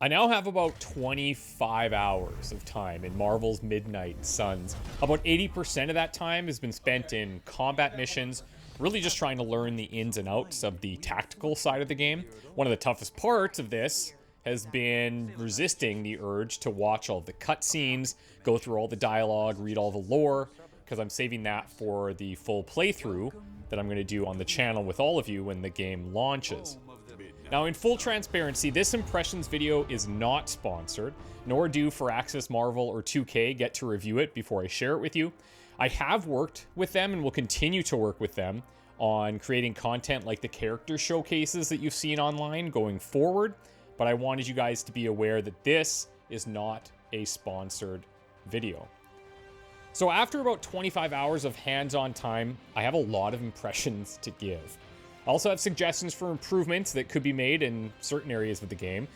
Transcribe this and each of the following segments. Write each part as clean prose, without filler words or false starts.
I now have about 25 hours of time in Marvel's Midnight Suns. About 80% of that time has been spent in combat missions, really just trying to learn the ins and outs of the tactical side of the game. One of the toughest parts of this has been resisting the urge to watch all the cutscenes, go through all the dialogue, read all the lore, because I'm saving that for the full playthrough that I'm going to do on the channel with all of you when the game launches. Now, in full transparency, this Impressions video is not sponsored, nor do Firaxis, Marvel, or 2K get to review it before I share it with you. I have worked with them and will continue to work with them on creating content like the character showcases that you've seen online going forward, but I wanted you guys to be aware that this is not a sponsored video. So after about 25 hours of hands-on time, I have a lot of impressions to give. I also have suggestions for improvements that could be made in certain areas of the game,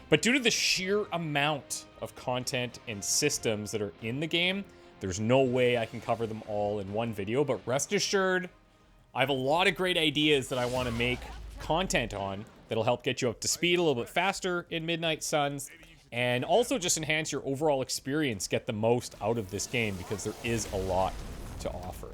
but due to the sheer amount of content and systems that are in the game, there's no way I can cover them all in one video, but rest assured, I have a lot of great ideas that I want to make content on that'll help get you up to speed a little bit faster in Midnight Suns, and also just enhance your overall experience, get the most out of this game, because there is a lot to offer.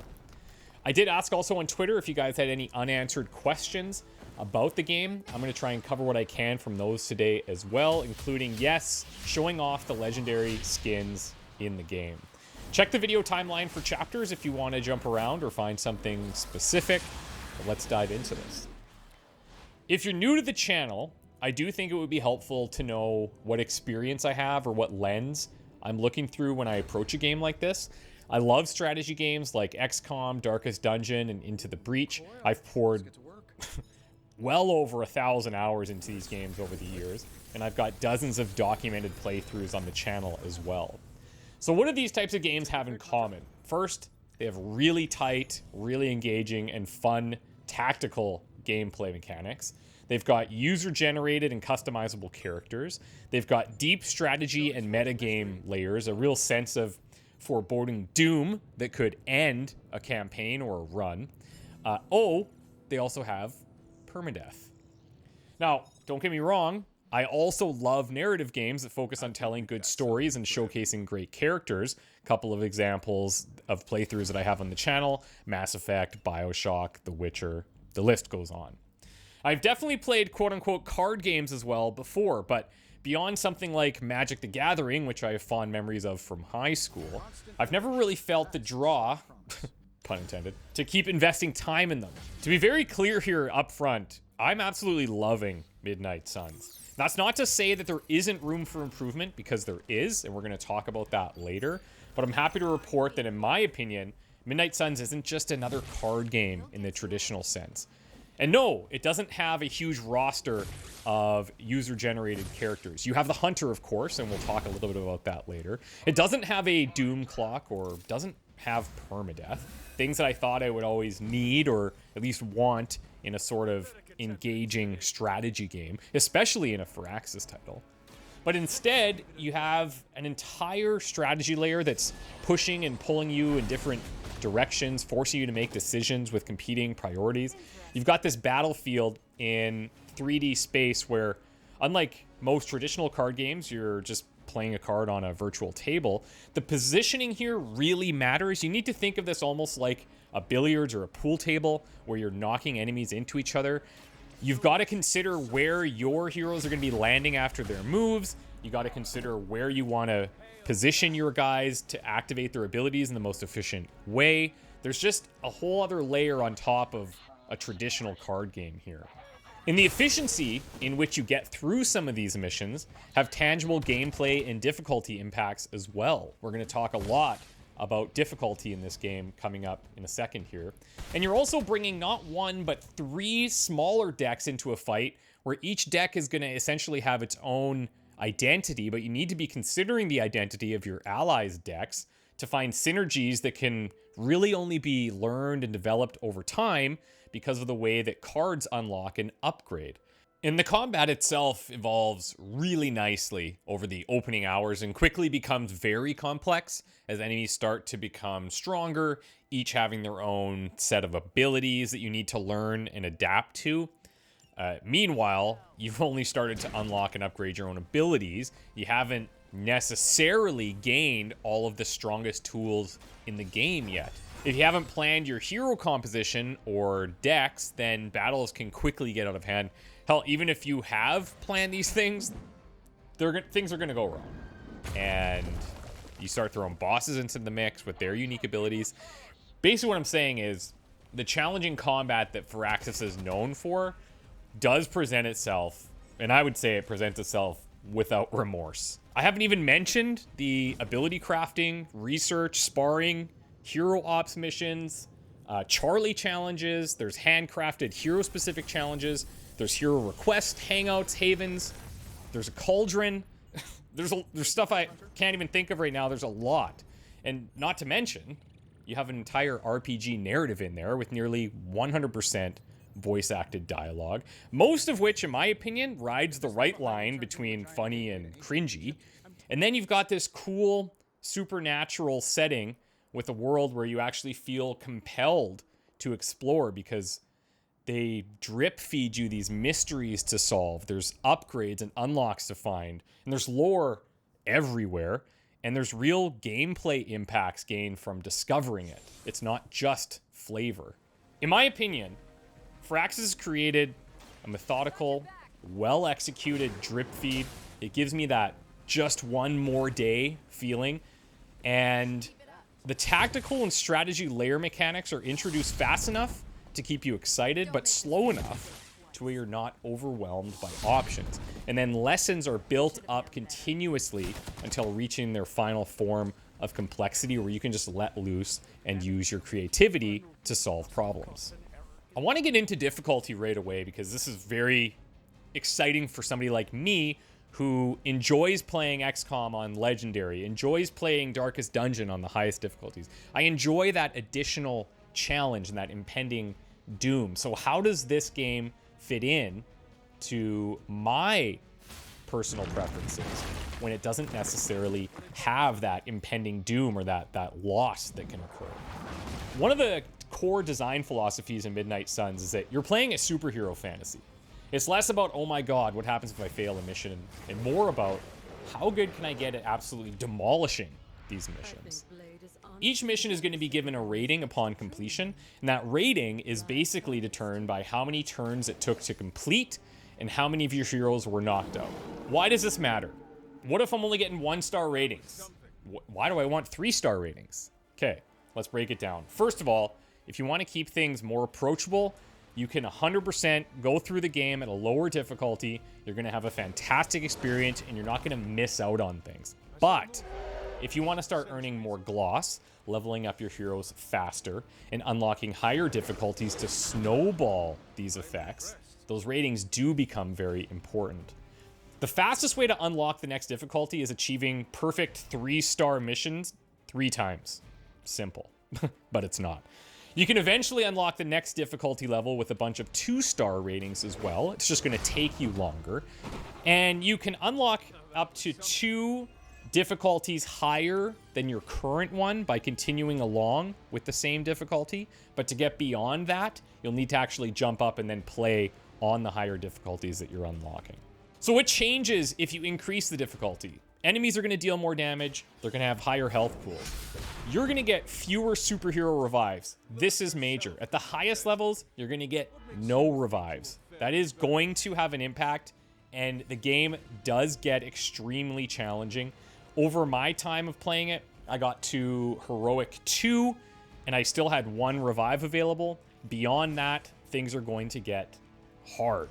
I did ask also on Twitter if you guys had any unanswered questions about the game. I'm going to try and cover what I can from those today as well, including, yes, showing off the legendary skins in the game. Check the video timeline for chapters if you want to jump around or find something specific. But let's dive into this. If you're new to the channel, I do think it would be helpful to know what experience I have or what lens I'm looking through when I approach a game like this. I love strategy games like XCOM, Darkest Dungeon, and Into the Breach. I've poured well over 1,000 hours into these games over the years, and I've got dozens of documented playthroughs on the channel as well. So what do these types of games have in common? First, they have really tight, really engaging, and fun tactical gameplay mechanics. They've got user-generated and customizable characters. They've got deep strategy and metagame layers, a real sense of foreboding doom that could end a campaign or a run. They also have permadeath. Now, don't get me wrong, I also love narrative games that focus on telling good stories and showcasing great characters. A couple of examples of playthroughs that I have on the channel: Mass Effect, BioShock, The Witcher, the list goes on. I've definitely played quote-unquote card games as well before, but beyond something like Magic the Gathering, which I have fond memories of from high school, I've never really felt the draw, pun intended, to keep investing time in them. To be very clear here up front, I'm absolutely loving Midnight Suns. That's not to say that there isn't room for improvement, because there is, and we're going to talk about that later, but I'm happy to report that in my opinion, Midnight Suns isn't just another card game in the traditional sense. And no, it doesn't have a huge roster of user-generated characters. You have the Hunter, of course, and we'll talk a little bit about that later. It doesn't have a Doom Clock, or doesn't have permadeath. Things that I thought I would always need, or at least want, in a sort of engaging strategy game, especially in a Firaxis title. But instead, you have an entire strategy layer that's pushing and pulling you in different directions, forcing you to make decisions with competing priorities. You've got this battlefield in 3D space where, unlike most traditional card games, you're just playing a card on a virtual table. The positioning here really matters. You need to think of this almost like a billiards or a pool table where you're knocking enemies into each other. You've got to consider where your heroes are going to be landing after their moves. You got to consider where you want to position your guys to activate their abilities in the most efficient way. There's just a whole other layer on top of a traditional card game here. And the efficiency in which you get through some of these missions have tangible gameplay and difficulty impacts as well. We're going to talk a lot about difficulty in this game coming up in a second here. And you're also bringing not one, but 3 smaller decks into a fight, where each deck is going to essentially have its own identity, but you need to be considering the identity of your allies' decks to find synergies that can really only be learned and developed over time because of the way that cards unlock and upgrade. And the combat itself evolves really nicely over the opening hours and quickly becomes very complex as enemies start to become stronger, each having their own set of abilities that you need to learn and adapt to. Meanwhile, you've only started to unlock and upgrade your own abilities. You haven't necessarily gained all of the strongest tools in the game yet. If you haven't planned your hero composition or decks, then battles can quickly get out of hand. Hell, even if you have planned these things, things are going to go wrong. And you start throwing bosses into the mix with their unique abilities. Basically what I'm saying is the challenging combat that Firaxis is known for does present itself, and I would say it presents itself without remorse. I haven't even mentioned the ability crafting, research, sparring, hero ops missions, Charlie challenges, there's handcrafted hero-specific challenges, there's hero request, hangouts, havens, there's a cauldron, there's stuff I can't even think of right now, there's a lot. And not to mention, you have an entire RPG narrative in there with nearly 100% voice-acted dialogue, most of which, in my opinion, rides the right line between funny and cringy. And then you've got this cool supernatural setting with a world where you actually feel compelled to explore because they drip feed you these mysteries to solve. There's upgrades and unlocks to find, and there's lore everywhere, and there's real gameplay impacts gained from discovering it. It's not just flavor. In my opinion, Firaxis has created a methodical, well-executed drip feed. It gives me that just one more day feeling, and the tactical and strategy layer mechanics are introduced fast enough to keep you excited, but slow enough to where you're not overwhelmed by options. And then lessons are built up continuously until reaching their final form of complexity where you can just let loose and use your creativity to solve problems. I want to get into difficulty right away because this is very exciting for somebody like me who enjoys playing XCOM on Legendary, enjoys playing Darkest Dungeon on the highest difficulties. I enjoy that additional challenge and that impending doom. So how does this game fit in to my personal preferences when it doesn't necessarily have that impending doom or that loss that can occur? One of the core design philosophies in Midnight Suns is that you're playing a superhero fantasy. It's less about, oh my god, what happens if I fail a mission, and more about how good can I get at absolutely demolishing these missions. Each mission is going to be given a rating upon completion, and that rating is basically determined by how many turns it took to complete and how many of your heroes were knocked out. Why does this matter? What if I'm only getting 1-star ratings? Why do I want 3-star ratings? Okay, let's break it down. First of all, if you want to keep things more approachable, you can 100% go through the game at a lower difficulty. You're going to have a fantastic experience, and you're not going to miss out on things. But if you want to start earning more gloss, leveling up your heroes faster, and unlocking higher difficulties to snowball these effects, those ratings do become very important. The fastest way to unlock the next difficulty is achieving perfect 3-star missions 3 times. Simple, but it's not. You can eventually unlock the next difficulty level with a bunch of 2-star ratings as well. It's just going to take you longer. And you can unlock up to 2 difficulties higher than your current one by continuing along with the same difficulty. But to get beyond that, you'll need to actually jump up and then play on the higher difficulties that you're unlocking. So what changes if you increase the difficulty? Enemies are going to deal more damage. They're going to have higher health pools. You're going to get fewer superhero revives. This is major. At the highest levels, you're going to get no revives. That is going to have an impact, and the game does get extremely challenging. Over my time of playing it, I got to Heroic 2, and I still had 1 revive available. Beyond that, things are going to get hard.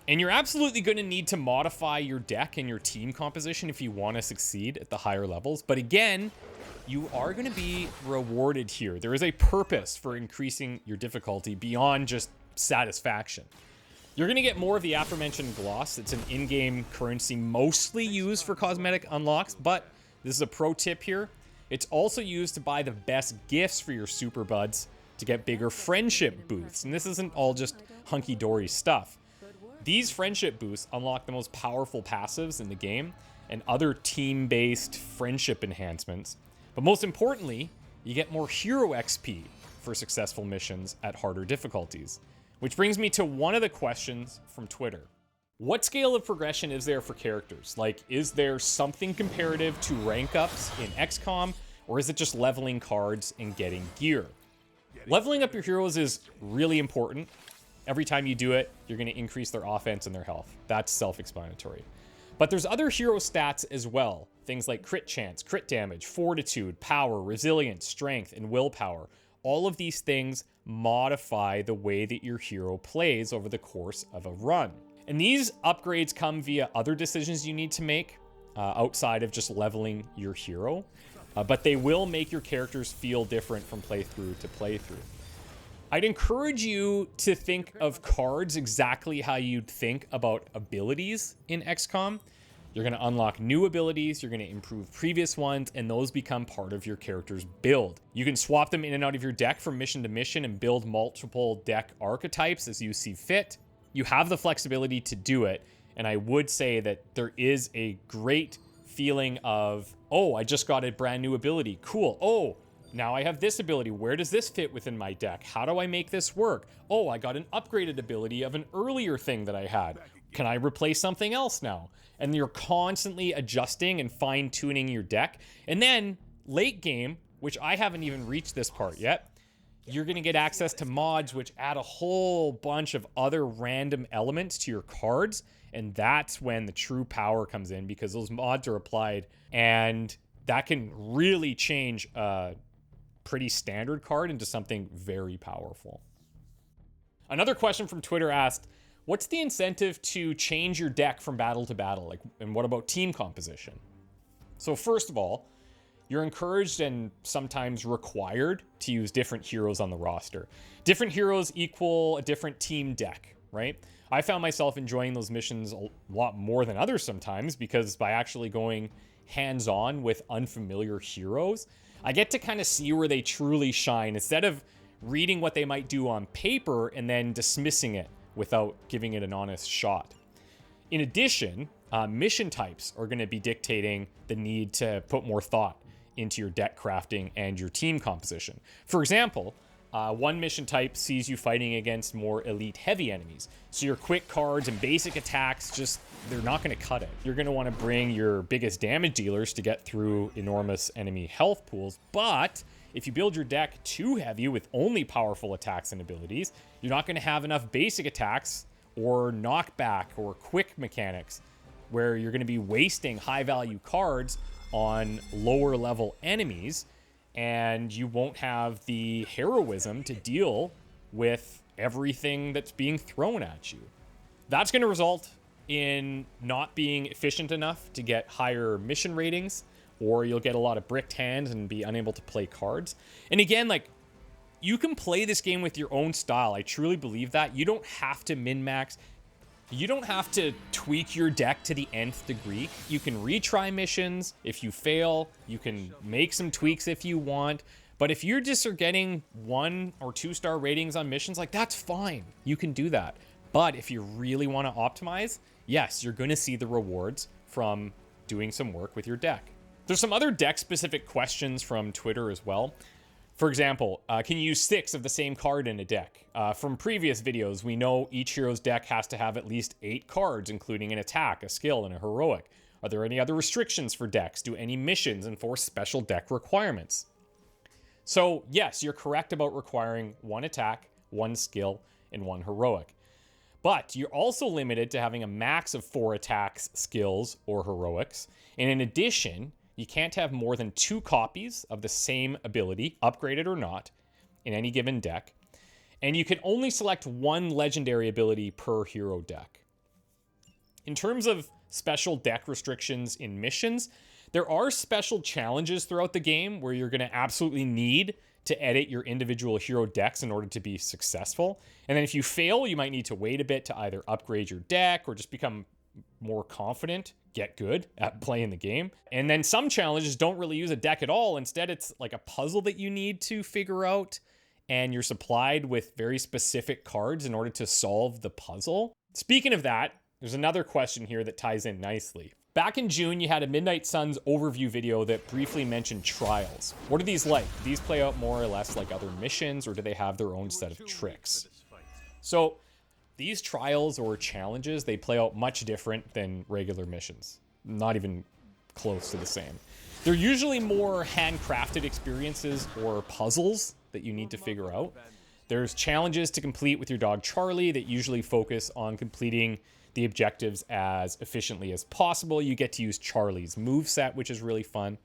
And you're absolutely going to need to modify your deck and your team composition if you want to succeed at the higher levels. But again, you are going to be rewarded here. There is a purpose for increasing your difficulty beyond just satisfaction. You're going to get more of the aforementioned gloss. It's an in-game currency mostly used for cosmetic unlocks, but this is a pro tip here. It's also used to buy the best gifts for your super buds to get bigger friendship boosts. And this isn't all just hunky-dory stuff. These friendship boosts unlock the most powerful passives in the game and other team-based friendship enhancements. But most importantly, you get more hero XP for successful missions at harder difficulties. Which brings me to one of the questions from Twitter. What scale of progression is there for characters? Like, is there something comparative to rank ups in XCOM, or is it just leveling cards and getting gear? Leveling up your heroes is really important. Every time you do it, you're going to increase their offense and their health. That's self-explanatory. But there's other hero stats as well. Things like crit chance, crit damage, fortitude, power, resilience, strength, and willpower. All of these things modify the way that your hero plays over the course of a run. And these upgrades come via other decisions you need to make outside of just leveling your hero. But they will make your characters feel different from playthrough to playthrough. I'd encourage you to think of cards exactly how you'd think about abilities in XCOM. You're going to unlock new abilities, you're going to improve previous ones, and those become part of your character's build. You can swap them in and out of your deck from mission to mission and build multiple deck archetypes as you see fit. You have the flexibility to do it, and I would say that there is a great feeling of, oh, I just got a brand new ability. Cool. Oh, now I have this ability. Where does this fit within my deck? How do I make this work? Oh, I got an upgraded ability of an earlier thing that I had. Can I replace something else now? And you're constantly adjusting and fine-tuning your deck. And then late game, which I haven't even reached this part yet, you're going to get access to mods which add a whole bunch of other random elements to your cards. And that's when the true power comes in, because those mods are applied, and that can really change a pretty standard card into something very powerful. Another question from Twitter asked, what's the incentive to change your deck from battle to battle? Like, and what about team composition? So first of all, you're encouraged and sometimes required to use different heroes on the roster. Different heroes equal a different team deck, right? I found myself enjoying those missions a lot more than others sometimes, because by actually going hands-on with unfamiliar heroes, I get to kind of see where they truly shine instead of reading what they might do on paper and then dismissing it without giving it an honest shot. In addition, mission types are going to be dictating the need to put more thought into your deck crafting and your team composition. For example, one mission type sees you fighting against more elite heavy enemies. So your quick cards and basic attacks, they're not going to cut it. You're going to want to bring your biggest damage dealers to get through enormous enemy health pools. But if you build your deck too heavy with only powerful attacks and abilities, you're not going to have enough basic attacks or knockback or quick mechanics, where you're going to be wasting high value cards on lower level enemies, and you won't have the heroism to deal with everything that's being thrown at you. That's going to result in not being efficient enough to get higher mission ratings, or you'll get a lot of bricked hands and be unable to play cards. And again, like, you can play this game with your own style. I truly believe that. You don't have to min-max. You don't have to tweak your deck to the nth degree. You can retry missions. If you fail, you can make some tweaks if you want. But if you're just are getting 1 or 2 star ratings on missions, like, that's fine. You can do that. But if you really want to optimize, yes, you're going to see the rewards from doing some work with your deck. There's some other deck-specific questions from Twitter as well. For example, can you use 6 of the same card in a deck? From previous videos, we know each hero's deck has to have at least 8 cards, including an attack, a skill, and a heroic. Are there any other restrictions for decks? Do any missions enforce special deck requirements? So yes, you're correct about requiring 1 attack, 1 skill, and 1 heroic. But you're also limited to having a max of 4 attacks, skills, or heroics. And in addition, you can't have more than 2 copies of the same ability, upgraded or not, in any given deck. And you can only select 1 legendary ability per hero deck. In terms of special deck restrictions in missions, there are special challenges throughout the game where you're going to absolutely need to edit your individual hero decks in order to be successful. And then if you fail, you might need to wait a bit to either upgrade your deck or just become more confident, get good at playing the game. And then some challenges don't really use a deck at all. Instead, it's like a puzzle that you need to figure out, and you're supplied with very specific cards in order to solve the puzzle. Speaking of that, there's another question here that ties in nicely. Back in June, you had a Midnight Suns overview video that briefly mentioned trials. What are these like? Do these play out more or less like other missions, or do they have their own set of tricks? So these trials or challenges, they play out much different than regular missions. Not even close to the same. They're usually more handcrafted experiences or puzzles that you need to figure out. There's challenges to complete with your dog Charlie that usually focus on completing the objectives as efficiently as possible. You get to use Charlie's moveset, which is really fun.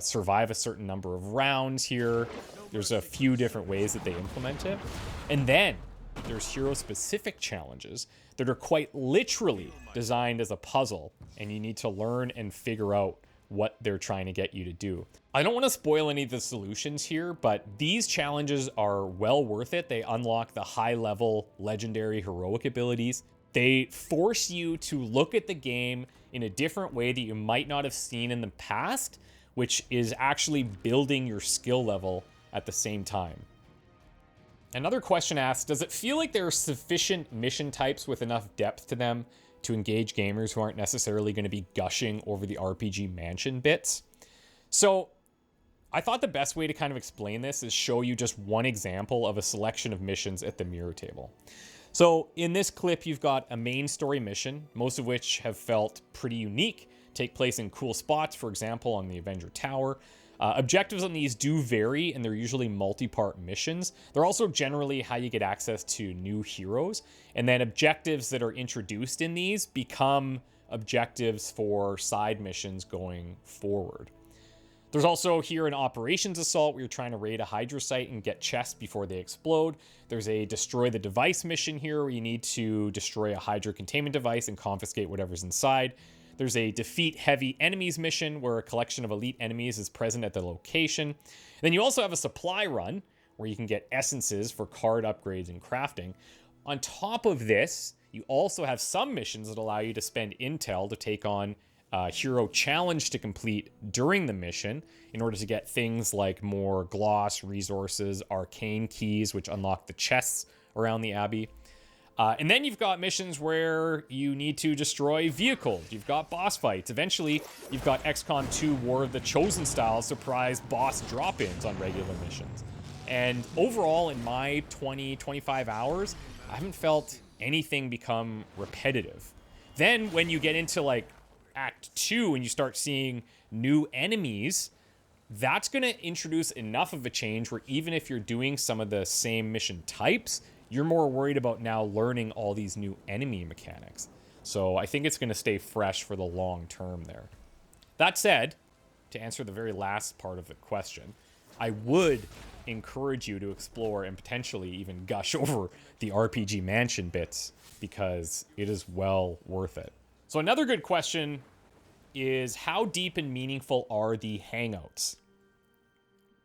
Survive a certain number of rounds here. There's a few different ways that they implement it. And then there's hero-specific challenges that are quite literally designed as a puzzle, and you need to learn and figure out what they're trying to get you to do. I don't want to spoil any of the solutions here, but these challenges are well worth it. They unlock the high-level, legendary, heroic abilities. They force you to look at the game in a different way that you might not have seen in the past, which is actually building your skill level at the same time. Another question asks, does it feel like there are sufficient mission types with enough depth to them to engage gamers who aren't necessarily going to be gushing over the RPG mansion bits? So I thought the best way to kind of explain this is show you just one example of a selection of missions at the mirror table. So in this clip, you've got a main story mission, most of which have felt pretty unique, take place in cool spots, for example, on the Avenger Tower. Objectives on these do vary, and they're usually multi-part missions. They're also generally how you get access to new heroes, and then objectives that are introduced in these become objectives for side missions going forward. There's also here an operations assault where you're trying to raid a Hydra site and get chests before they explode. There's a destroy the device mission here where you need to destroy a Hydra containment device and confiscate whatever's inside. There's a defeat heavy enemies mission where a collection of elite enemies is present at the location. Then you also have a supply run where you can get essences for card upgrades and crafting. On top of this, you also have some missions that allow you to spend intel to take on a hero challenge to complete during the mission in order to get things like more gloss, resources, arcane keys, which unlock the chests around the Abbey. And then you've got missions where you need to destroy vehicles. You've got boss fights. Eventually, you've got XCOM 2 War of the Chosen style surprise boss drop-ins on regular missions. And overall, in my 25 hours, I haven't felt anything become repetitive. Then when you get into like Act 2 and you start seeing new enemies, that's going to introduce enough of a change where even if you're doing some of the same mission types, you're more worried about now learning all these new enemy mechanics. So I think it's going to stay fresh for the long term there. That said, to answer the very last part of the question, I would encourage you to explore and potentially even gush over the RPG Mansion bits because it is well worth it. So another good question is, how deep and meaningful are the Hangouts?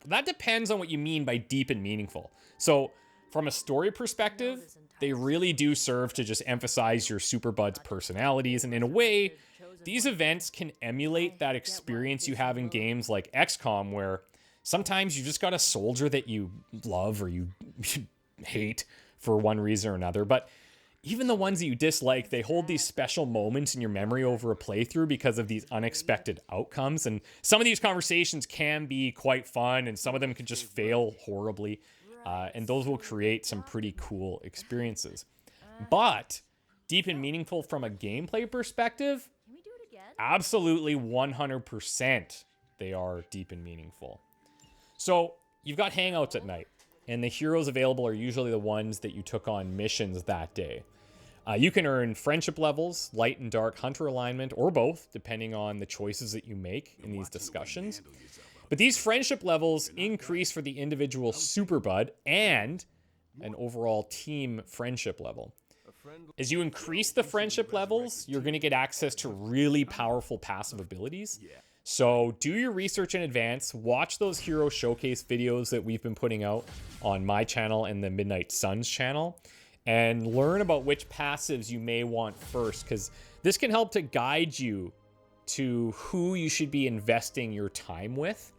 That depends on what you mean by deep and meaningful. So from a story perspective, they really do serve to just emphasize your super buds' personalities, and in a way, these events can emulate that experience you have in games like XCOM, where sometimes you just got a soldier that you love or you hate for one reason or another, but even the ones that you dislike, they hold these special moments in your memory over a playthrough because of these unexpected outcomes, and some of these conversations can be quite fun, and some of them can just fail horribly. And those will create some pretty cool experiences. But deep and meaningful from a gameplay perspective, absolutely 100% they are deep and meaningful. So you've got Hangouts at night, and the heroes available are usually the ones that you took on missions that day. You can earn friendship levels, light and dark hunter alignment, or both, depending on the choices that you make in these discussions. But these friendship levels increase for the individual superbud and an overall team friendship level. As you increase the friendship levels, you're going to get access to really powerful passive abilities. So do your research in advance, watch those hero showcase videos that we've been putting out on my channel and the Midnight Suns channel, and learn about which passives you may want first, because this can help to guide you to who you should be investing your time with.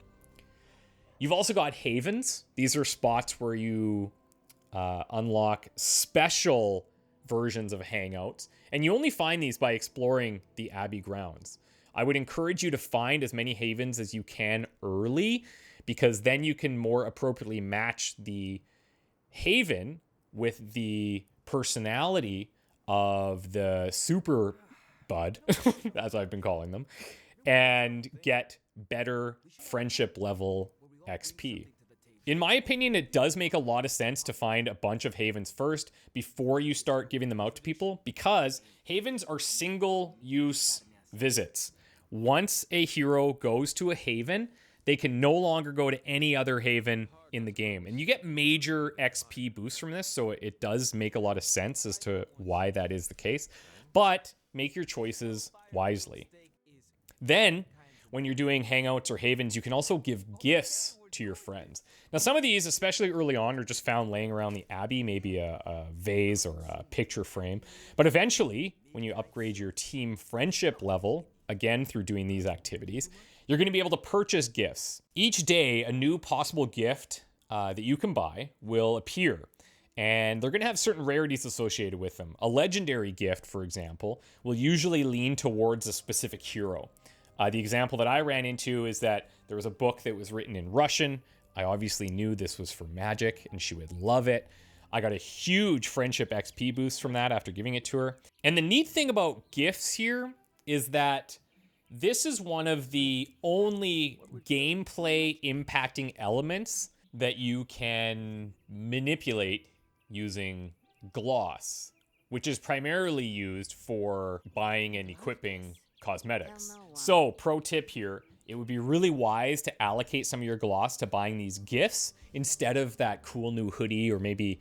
You've also got havens. These are spots where you unlock special versions of Hangouts, and you only find these by exploring the Abbey grounds. I would encourage you to find as many havens as you can early, because then you can more appropriately match the haven with the personality of the super bud, as I've been calling them, and get better friendship level XP. In my opinion, it does make a lot of sense to find a bunch of havens first before you start giving them out to people, because havens are single-use visits. Once a hero goes to a haven, they can no longer go to any other haven in the game. And you get major XP boosts from this, so it does make a lot of sense as to why that is the case. But make your choices wisely. Then, when you're doing hangouts or havens, you can also give gifts to your friends. Now, some of these, especially early on, are just found laying around the abbey, maybe a vase or a picture frame. But eventually, when you upgrade your team friendship level, again through doing these activities, you're going to be able to purchase gifts. Each day, a new possible gift that you can buy will appear. And they're going to have certain rarities associated with them. A legendary gift, for example, will usually lean towards a specific hero. The example that I ran into is that there was a book that was written in Russian. I obviously knew this was for Magic, and she would love it. I got a huge friendship XP boost from that after giving it to her. And the neat thing about gifts here is that this is one of the only gameplay impacting elements that you can manipulate using gloss, which is primarily used for buying and equipping cosmetics. So, pro tip here, it would be really wise to allocate some of your gloss to buying these gifts instead of that cool new hoodie or maybe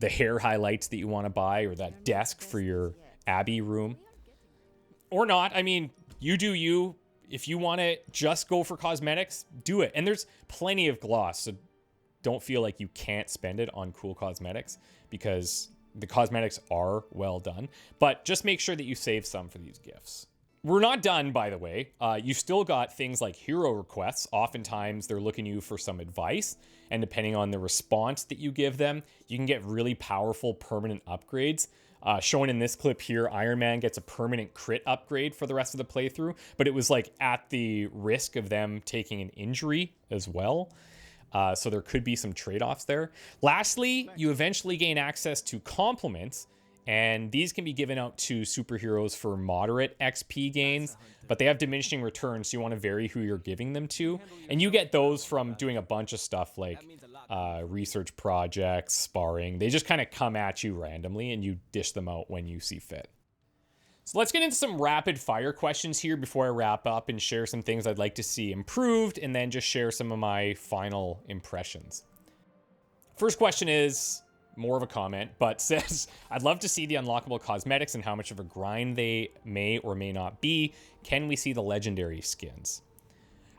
the hair highlights that you want to buy or that desk for your abbey room. Or not. I mean, you do you. If you want to just go for cosmetics, do it. And there's plenty of gloss, so don't feel like you can't spend it on cool cosmetics because the cosmetics are well done. But just make sure that you save some for these gifts. We're not done, by the way. You still got things like hero requests. Oftentimes, they're looking to you for some advice. And depending on the response that you give them, you can get really powerful permanent upgrades. Shown in this clip here, Iron Man gets a permanent crit upgrade for the rest of the playthrough. But it was like at the risk of them taking an injury as well. So there could be some trade-offs there. Lastly, you eventually gain access to compliments. And these can be given out to superheroes for moderate XP gains, but they have diminishing returns, so you want to vary who you're giving them to. And you get those from doing a bunch of stuff like research projects, sparring. They just kind of come at you randomly, and you dish them out when you see fit. So let's get into some rapid fire questions here before I wrap up and share some things I'd like to see improved, and then just share some of my final impressions. First question is more of a comment, but says, I'd love to see the unlockable cosmetics and how much of a grind they may or may not be. Can we see the legendary skins?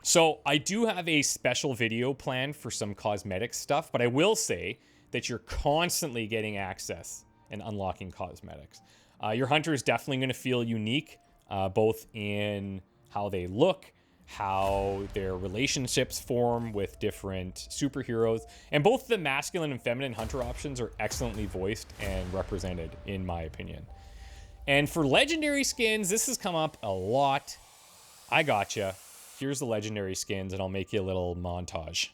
So I do have a special video planned for some cosmetic stuff, but I will say that you're constantly getting access and unlocking cosmetics. Your hunter is definitely going to feel unique, both in how they look, how their relationships form with different superheroes, and both the masculine and feminine hunter options are excellently voiced and represented, in my opinion. And for legendary skins, this has come up a lot. I gotcha. Here's the legendary skins, and I'll make you a little montage.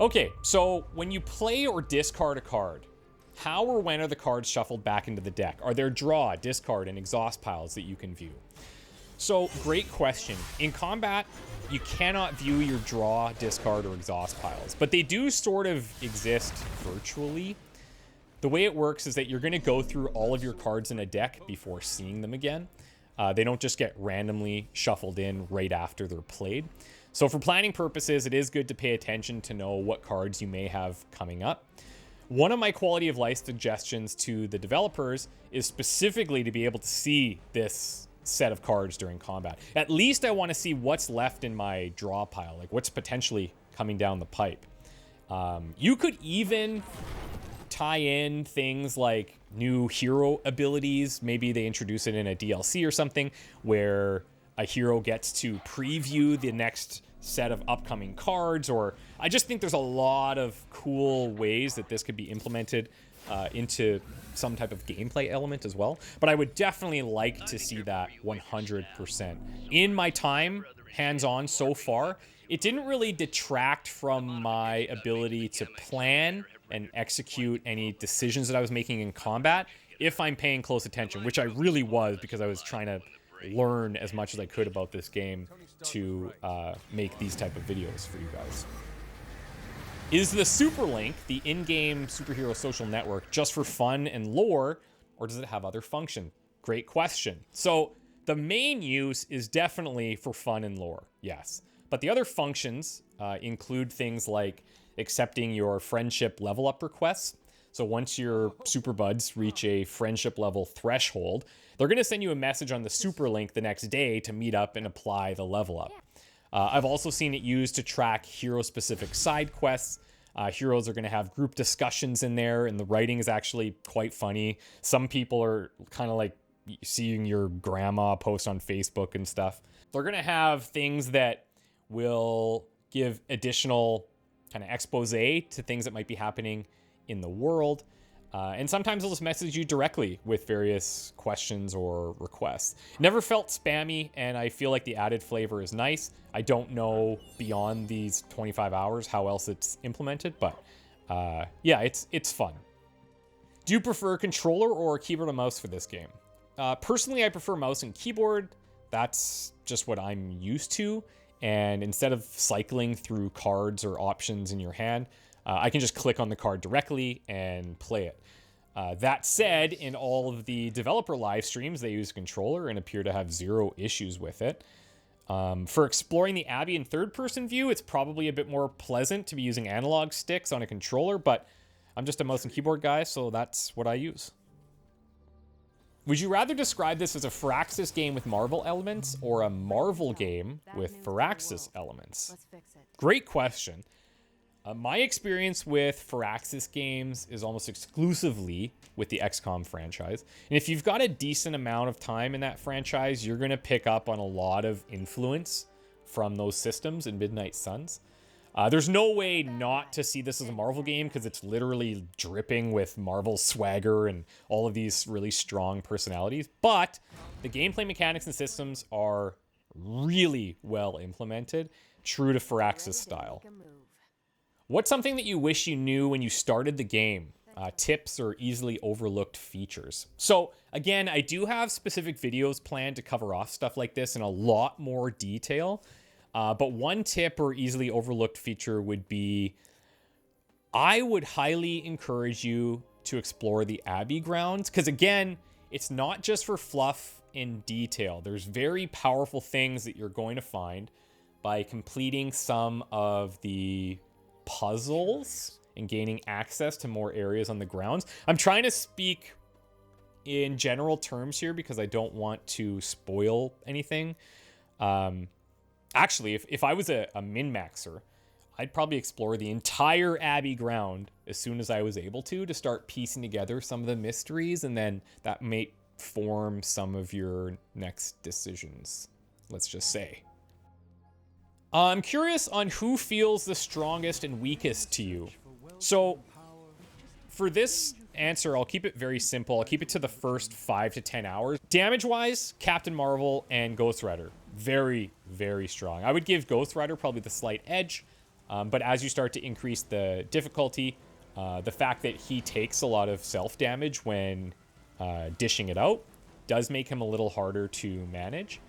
Okay, so when you play or discard a card, how or when are the cards shuffled back into the deck? Are there draw, discard, and exhaust piles that you can view? So, great question. In combat, you cannot view your draw, discard, or exhaust piles, but they do sort of exist virtually. The way it works is that you're going to go through all of your cards in a deck before seeing them again. They don't just get randomly shuffled in right after they're played. So for planning purposes, it is good to pay attention to know what cards you may have coming up. One of my quality of life suggestions to the developers is specifically to be able to see this set of cards during combat. At least I want to see what's left in my draw pile, like what's potentially coming down the pipe. You could even tie in things like new hero abilities. Maybe they introduce it in a DLC or something where a hero gets to preview the next set of upcoming cards, or I just think there's a lot of cool ways that this could be implemented into some type of gameplay element as well. But I would definitely like to see that 100%. In my time hands-on so far, it didn't really detract from my ability to plan and execute any decisions that I was making in combat if I'm paying close attention, which I really was, because I was trying to learn as much as I could about this game to make these type of videos for you guys. Is the SUPERLINK, the in-game superhero social network, just for fun and lore, or does it have other function? Great question. So the main use is definitely for fun and lore, yes. But the other functions include things like accepting your friendship level up requests. So once your super buds reach a friendship level threshold, they're going to send you a message on the SUPERLINK the next day to meet up and apply the level up. I've also seen it used to track hero-specific side quests. Heroes are going to have group discussions in there, and the writing is actually quite funny. Some people are kind of like seeing your grandma post on Facebook and stuff. They're going to have things that will give additional kind of expose to things that might be happening in the world. And sometimes they'll just message you directly with various questions or requests. Never felt spammy, and I feel like the added flavor is nice. I don't know beyond these 25 hours how else it's implemented, but yeah, it's fun. Do you prefer a controller or a keyboard and mouse for this game? Personally, I prefer mouse and keyboard. That's just what I'm used to. And instead of cycling through cards or options in your hand, I can just click on the card directly and play it. That said, in all of the developer live streams, they use a controller and appear to have zero issues with it. For exploring the Abbey in third-person view, it's probably a bit more pleasant to be using analog sticks on a controller, but I'm just a mouse and keyboard guy, so that's what I use. Would you rather describe this as a Firaxis game with Marvel elements or a Marvel game with Firaxis elements? Great question. My experience with Firaxis games is almost exclusively with the XCOM franchise. And if you've got a decent amount of time in that franchise, you're going to pick up on a lot of influence from those systems in Midnight Suns. There's no way not to see this as a Marvel game because it's literally dripping with Marvel swagger and all of these really strong personalities. But the gameplay mechanics and systems are really well implemented, true to Firaxis style. What's something that you wish you knew when you started the game? Tips or easily overlooked features. So again, I do have specific videos planned to cover off stuff like this in a lot more detail. But one tip or easily overlooked feature would be, I would highly encourage you to explore the Abbey grounds. Because again, it's not just for fluff and detail. There's very powerful things that you're going to find by completing some of the puzzles and gaining access to more areas on the grounds. I'm trying to speak in general terms here because I don't want to spoil anything. Actually, if I was a min-maxer, I'd probably explore the entire Abbey ground as soon as I was able to start piecing together some of the mysteries, and then that may form some of your next decisions, let's just say. I'm curious on who feels the strongest and weakest to you. So for this answer, I'll keep it very simple. I'll keep it to the first 5 to 10 hours. Damage-wise, Captain Marvel and Ghost Rider, very, very strong. I would give Ghost Rider probably the slight edge. But as you start to increase the difficulty, the fact that he takes a lot of self-damage when dishing it out does make him a little harder to manage.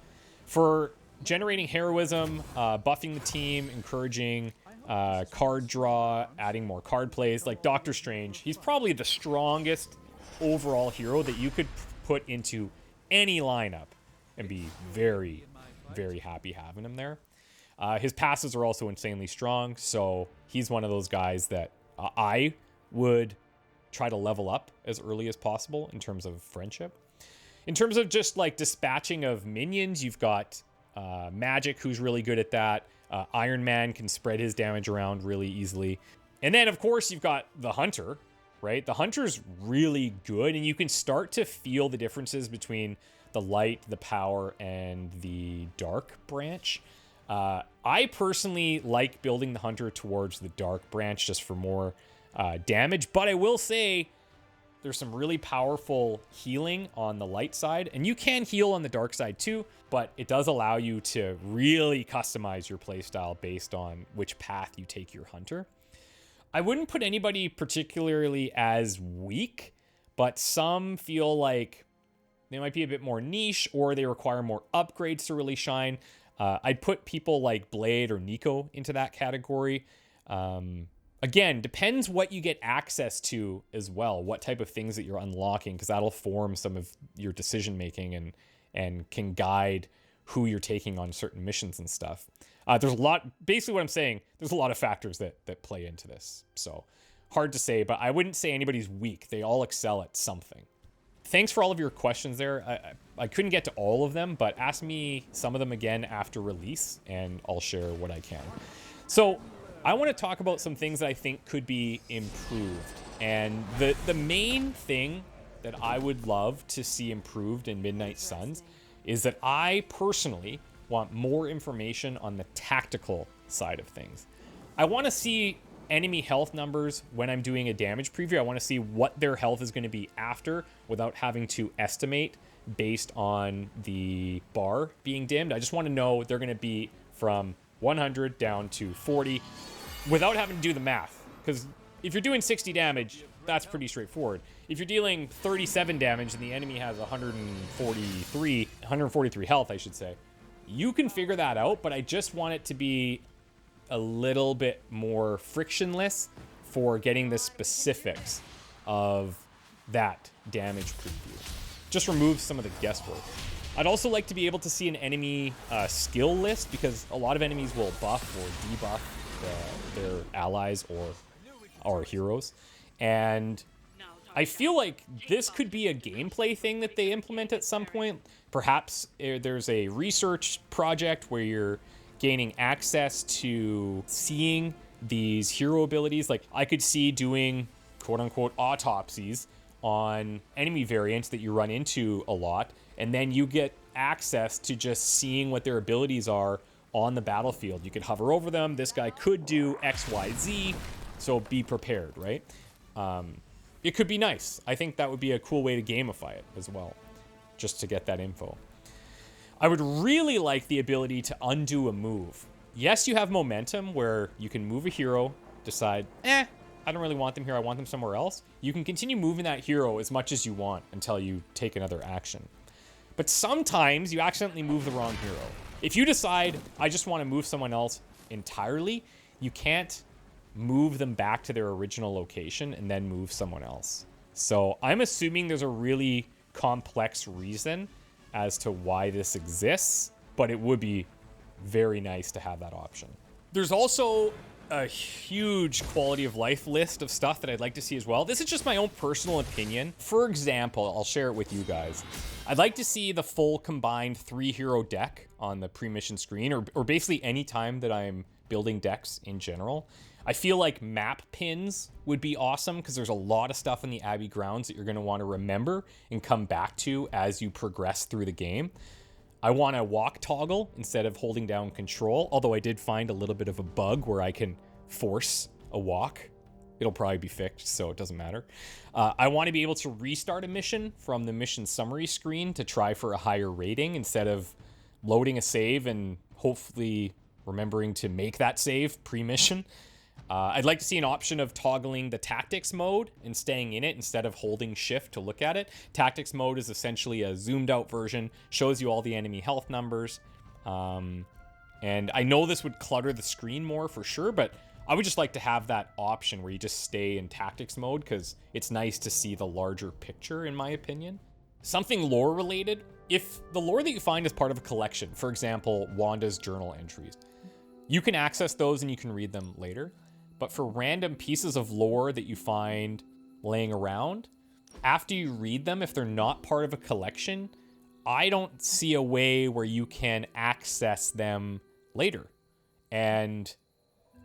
For generating heroism, buffing the team, encouraging card draw, adding more card plays, like Doctor Strange, he's probably the strongest overall hero that you could put into any lineup and be very, very happy having him there. His passes are also insanely strong, so he's one of those guys that I would try to level up as early as possible in terms of friendship. In terms of just like dispatching of minions, you've got Magic, who's really good at that. Iron Man can spread his damage around really easily. And then, of course, you've got the Hunter, right? The Hunter's really good, and you can start to feel the differences between the light, the power, and the dark branch. I personally like building the Hunter towards the dark branch just for more damage, but I will say there's some really powerful healing on the light side, and you can heal on the dark side too, but it does allow you to really customize your playstyle based on which path you take your Hunter. I wouldn't put anybody particularly as weak, but some feel like they might be a bit more niche or they require more upgrades to really shine. I'd put people like Blade or Nico into that category. Again, depends what you get access to as well, what type of things that you're unlocking, because that'll form some of your decision making and can guide who you're taking on certain missions and stuff. There's a lot, basically what I'm saying, there's a lot of factors that play into this. So hard to say, but I wouldn't say anybody's weak. They all excel at something. Thanks for all of your questions there. I couldn't get to all of them, but ask me some of them again after release, and I'll share what I can. So I want to talk about some things that I think could be improved. And the main thing that I would love to see improved in Midnight Suns is that I personally want more information on the tactical side of things. I want to see enemy health numbers when I'm doing a damage preview. I want to see what their health is going to be after without having to estimate based on the bar being dimmed. I just want to know they're going to be from 100 down to 40 without having to do the math. Because if you're doing 60 damage, that's pretty straightforward. If you're dealing 37 damage and the enemy has 143 health, I should say, you can figure that out, but I just want it to be a little bit more frictionless for getting the specifics of that damage preview. Just remove some of the guesswork. I'd also like to be able to see an enemy skill list, because a lot of enemies will buff or debuff their allies or heroes. And I feel like this could be a gameplay thing that they implement at some point. Perhaps there's a research project where you're gaining access to seeing these hero abilities. Like, I could see doing quote-unquote autopsies on enemy variants that you run into a lot, and then you get access to just seeing what their abilities are on the battlefield. You could hover over them. This guy could do X, Y, Z, so be prepared, right? It could be nice. I think that would be a cool way to gamify it as well, just to get that info. I would really like the ability to undo a move. Yes, you have momentum where you can move a hero, decide, I don't really want them here, I want them somewhere else. You can continue moving that hero as much as you want until you take another action. But sometimes you accidentally move the wrong hero. If you decide, I just want to move someone else entirely, you can't move them back to their original location and then move someone else. So I'm assuming there's a really complex reason as to why this exists, but it would be very nice to have that option. There's also a huge quality of life list of stuff that I'd like to see as well. This is just my own personal opinion. For example, I'll share it with you guys. I'd like to see the full combined 3-hero deck on the pre-mission screen, or basically any time that I'm building decks in general. I feel like map pins would be awesome, because there's a lot of stuff in the Abbey grounds that you're going to want to remember and come back to as you progress through the game. I want a walk toggle instead of holding down control, although I did find a little bit of a bug where I can force a walk. It'll probably be fixed, so it doesn't matter. I want to be able to restart a mission from the mission summary screen to try for a higher rating instead of loading a save and hopefully remembering to make that save pre-mission. I'd like to see an option of toggling the tactics mode and staying in it instead of holding shift to look at it. Tactics mode is essentially a zoomed out version, shows you all the enemy health numbers. And I know this would clutter the screen more for sure, but I would just like to have that option where you just stay in tactics mode because it's nice to see the larger picture, in my opinion. Something lore related, if the lore that you find is part of a collection, for example, Wanda's journal entries, you can access those and you can read them later. But for random pieces of lore that you find laying around, after you read them, if they're not part of a collection, I don't see a way where you can access them later. And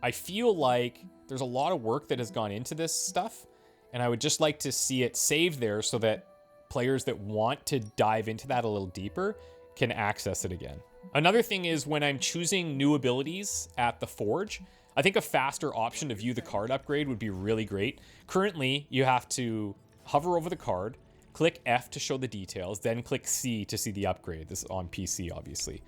I feel like there's a lot of work that has gone into this stuff, and I would just like to see it saved there so that players that want to dive into that a little deeper can access it again. Another thing is when I'm choosing new abilities at the Forge, I think a faster option to view the card upgrade would be really great. Currently, you have to hover over the card, click F to show the details, then click C to see the upgrade. This is on PC, obviously.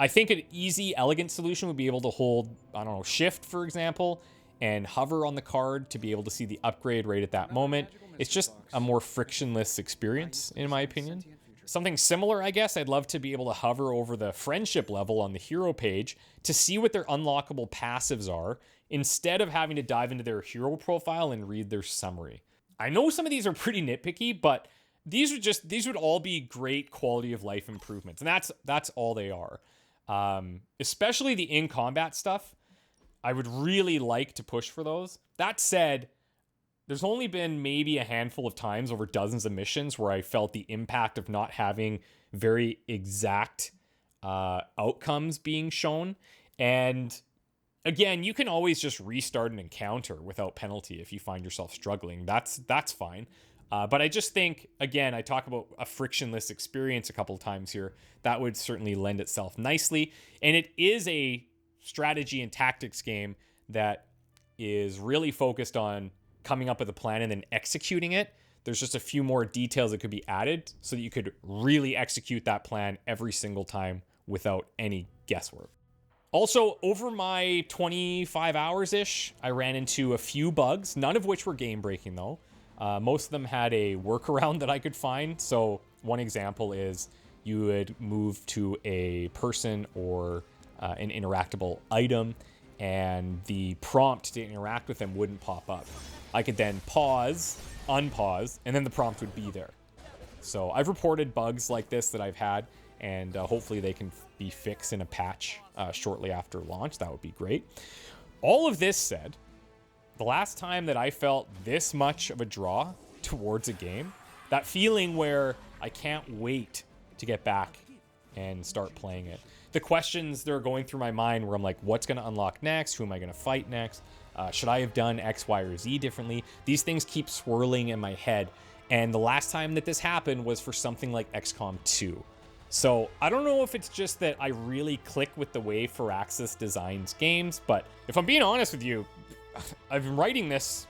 I think an easy, elegant solution would be able to hold, I don't know, Shift, for example, and hover on the card to be able to see the upgrade right at that moment. It's just a more frictionless experience, in my opinion. Something similar, I guess, I'd love to be able to hover over the friendship level on the hero page to see what their unlockable passives are, instead of having to dive into their hero profile and read their summary. I know some of these are pretty nitpicky, but these would all be great quality of life improvements, and that's all they are. Especially the in-combat stuff, I would really like to push for those. That said, there's only been maybe a handful of times over dozens of missions where I felt the impact of not having very exact outcomes being shown. And again, you can always just restart an encounter without penalty if you find yourself struggling. That's fine. But I just think, again, I talk about a frictionless experience a couple of times here. That would certainly lend itself nicely. And it is a strategy and tactics game that is really focused on coming up with a plan and then executing it. There's just a few more details that could be added so that you could really execute that plan every single time without any guesswork. Also, over my 25 hours-ish, I ran into a few bugs, none of which were game-breaking though. Most of them had a workaround that I could find. So one example is you would move to a person or an interactable item, and the prompt to interact with them wouldn't pop up. I could then pause, unpause, and then the prompt would be there. So I've reported bugs like this that I've had, and hopefully they can be fixed in a patch shortly after launch. That would be great. All of this said, the last time that I felt this much of a draw towards a game, that feeling where I can't wait to get back and start playing it. The questions that are going through my mind where I'm like, what's going to unlock next? Who am I going to fight next? Should I have done X, Y, or Z differently? These things keep swirling in my head. And the last time that this happened was for something like XCOM 2. So I don't know if it's just that I really click with the way Firaxis designs games, but if I'm being honest with you, I've been writing this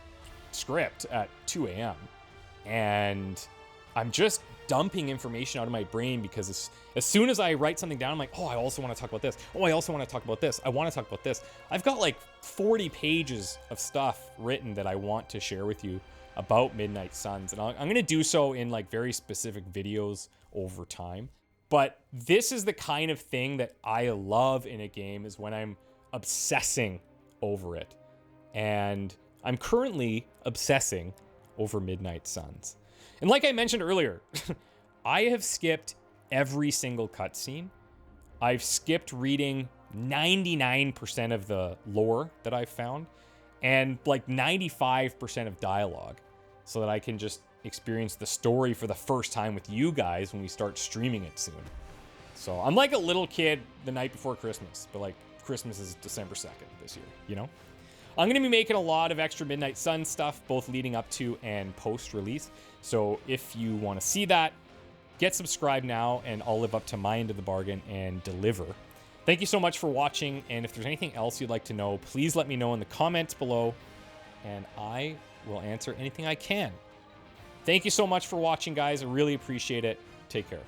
script at 2 a.m. and I'm just dumping information out of my brain because as soon as I write something down, I'm like, oh, I also want to talk about this. Oh, I also want to talk about this. I want to talk about this. I've got like 40 pages of stuff written that I want to share with you about Midnight Suns. And I'm going to do so in like very specific videos over time. But this is the kind of thing that I love in a game, is when I'm obsessing over it. And I'm currently obsessing over Midnight Suns. And like I mentioned earlier, I have skipped every single cutscene. I've skipped reading 99% of the lore that I've found, and like 95% of dialogue, so that I can just experience the story for the first time with you guys when we start streaming it soon. So I'm like a little kid the night before Christmas, but like Christmas is December 2nd this year, you know? I'm going to be making a lot of extra Midnight Sun stuff, both leading up to and post-release. So if you want to see that, get subscribed now, and I'll live up to my end of the bargain and deliver. Thank you so much for watching, and if there's anything else you'd like to know, please let me know in the comments below, and I will answer anything I can. Thank you so much for watching, guys. I really appreciate it. Take care.